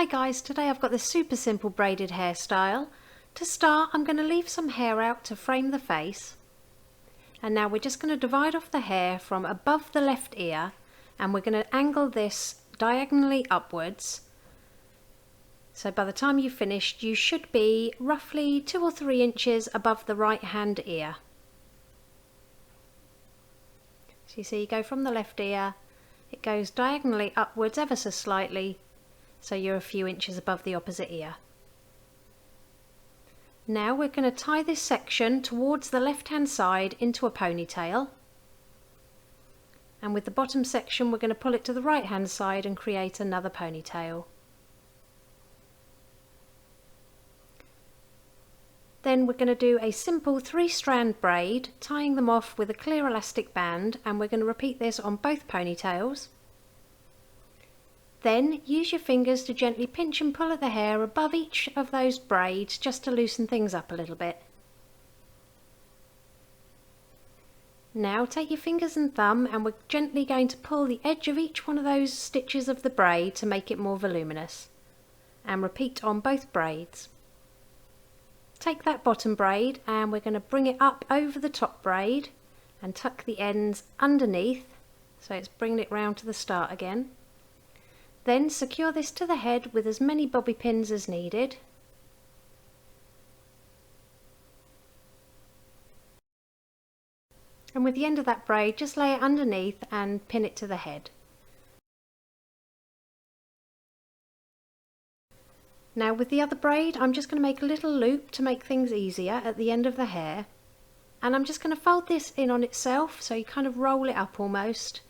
Hi guys, today I've got this super simple braided hairstyle. To start, I'm going to leave some hair out to frame the face. And now we're just going to divide off the hair from above the left ear and we're going to angle this diagonally upwards. So by the time you've finished, you should be roughly 2 or 3 inches above the right hand ear. So you see, you go from the left ear, it goes diagonally upwards ever so slightly, so you're a few inches above the opposite ear. Now we're going to tie this section towards the left hand side into a ponytail, and with the bottom section we're going to pull it to the right hand side and create another ponytail. Then we're going to do a simple 3-strand braid, tying them off with a clear elastic band, and we're going to repeat this on both ponytails. Then use your fingers to gently pinch and pull at the hair above each of those braids just to loosen things up a little bit. Now take your fingers and thumb and we're gently going to pull the edge of each one of those stitches of the braid to make it more voluminous. And repeat on both braids. Take that bottom braid and we're going to bring it up over the top braid and tuck the ends underneath, so it's bringing it round to the start again. Then secure this to the head with as many bobby pins as needed. And with the end of that braid, just lay it underneath and pin it to the head. Now with the other braid, I'm just going to make a little loop to make things easier at the end of the hair. And I'm just going to fold this in on itself, so you kind of roll it up almost.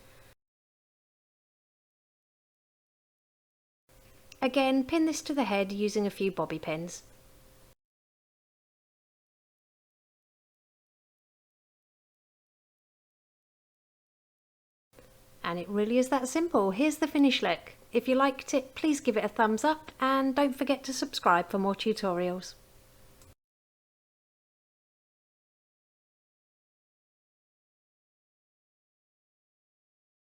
Again, pin this to the head using a few bobby pins. And it really is that simple. Here's the finished look. If you liked it, please give it a thumbs up and don't forget to subscribe for more tutorials.